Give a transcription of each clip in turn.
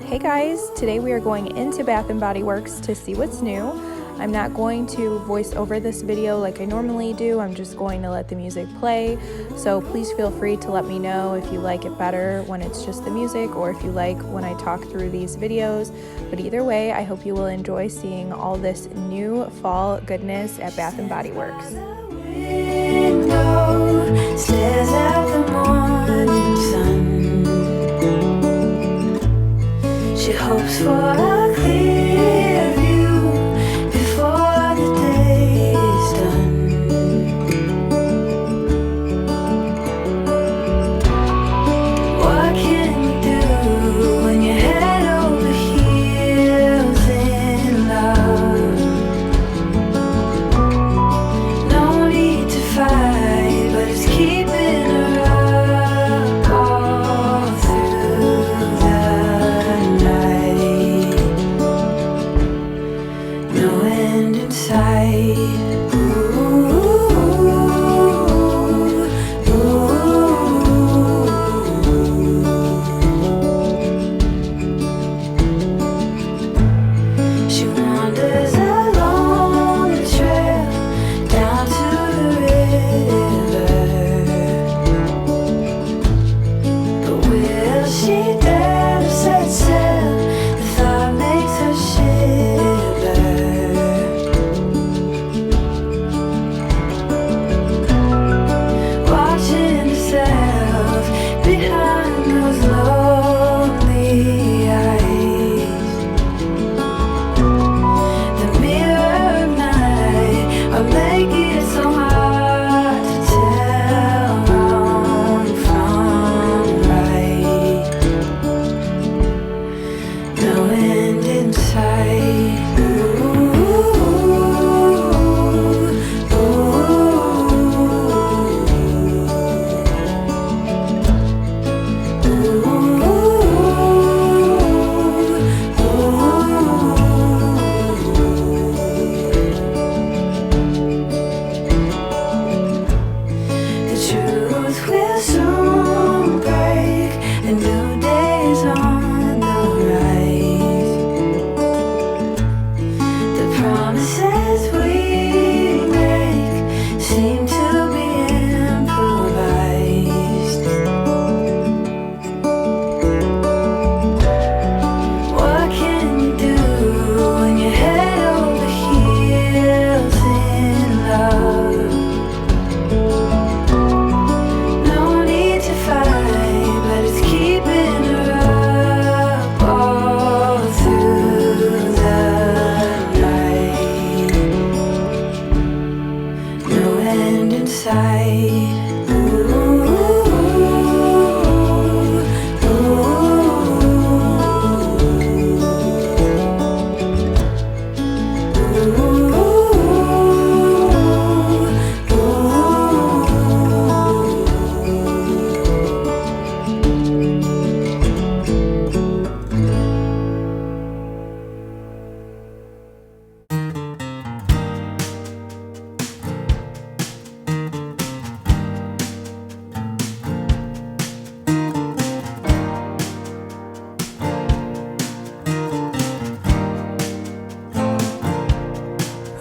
Hey guys, today we are going into Bath & Body Works to see what's new. I'm not going to voice over this video like I normally do. I'm just going to let the music play. So please feel free to let me know if you like it better when it's just the music or if you like when I talk through these videos. But either way, I hope you will enjoy seeing all this new fall goodness at Bath & Body Works. Stares at the morning sun. She hopes for a clear view before the day is done. What can you do when you're head over heels in love? No need to fight, but it's keeping her up all through the night. No end in sight. She wanders along the trail down to the river, but will she dare to set sail? The thought makes her shiver. Watching herself behind those lonely eyes. The mirror of night are making it so hard to tell wrong from right. No end in sight. The truth will soon break. A new day is on the rise. The promises we make seem to be improvised. What can you do when you're head over heels in love? No need to fight, but it's keeping her up all through the night. No end in sight.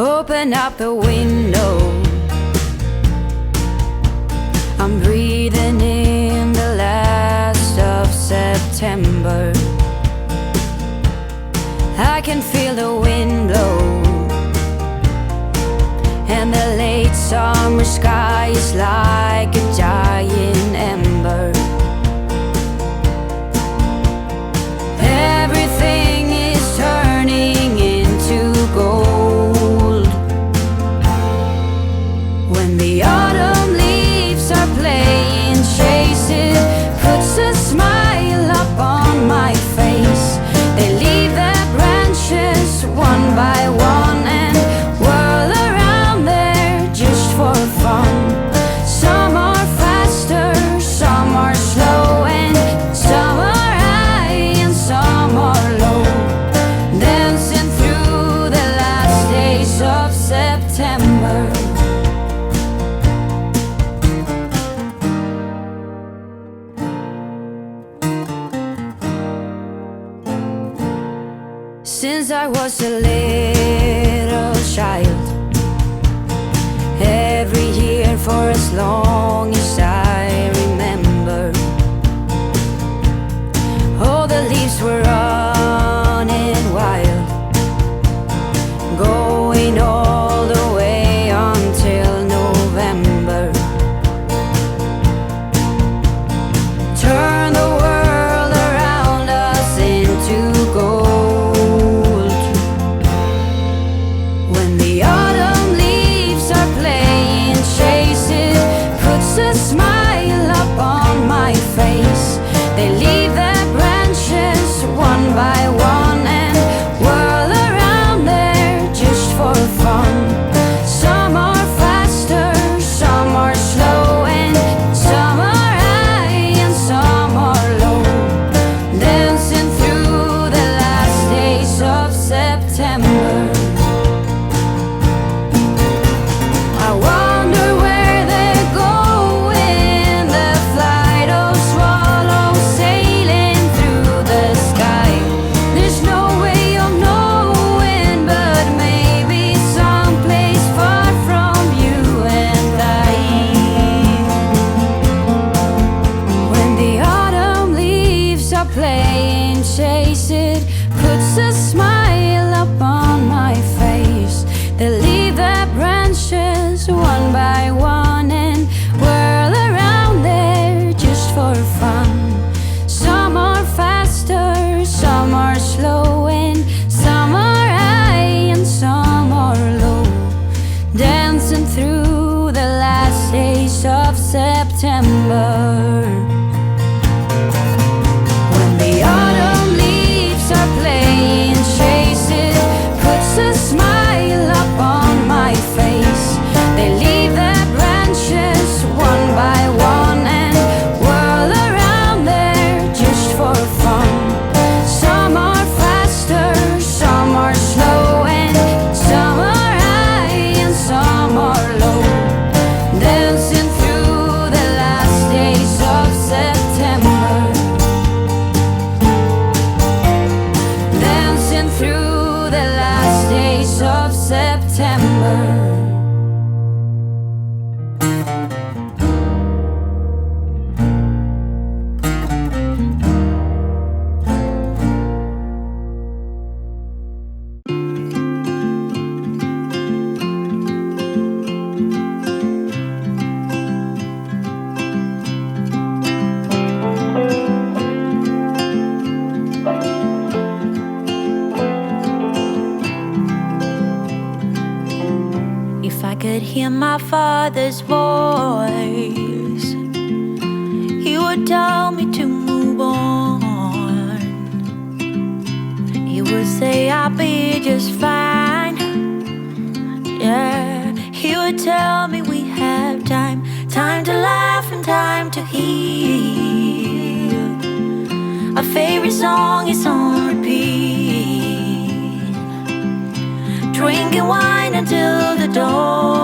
Open up the window. I'm breathing in the last of September. I can feel the wind blow, and the late summer sky is like a giant ember. Everything is turning into gold. When the autumn leaves are playing chase, it puts a smile up on my face. They leave their branches one by one and whirl around there just for fun. Some since I was a little child. Every year for as long as I remember, all the leaves were running wild, going all the way until November. Turn the world around us into gold. When the autumn leaves are playing chase it, puts a smile up on my face. They leave their branches one by one and whirl around there just for fun. Some are faster, some are slow, and some are high and some are low, dancing through the last days of September. I wonder where they're going, the flight of swallows sailing through the sky. There's no way of knowing, but maybe someplace far from you and I. When the autumn leaves are playing chase it, puts a smile up on my face. They leave their branches one by one and whirl around there just for fun. Some are faster, some are slow, and some are high and some are low, dancing through the last days of September. When the autumn leaves are playing chase it, puts a smile up on my face. They leave their branches one by one and whirl around there just for fun. Some are faster, some are slow, and some are high and some are low, dancing through the last days of September. Dancing through the last days of September. If I could hear my father's voice, he would tell me to move on. He would say I'll be just fine. Yeah, he would tell me we have time, time to laugh and time to heal. Our favorite song is on repeat, drinking wine until the dawn.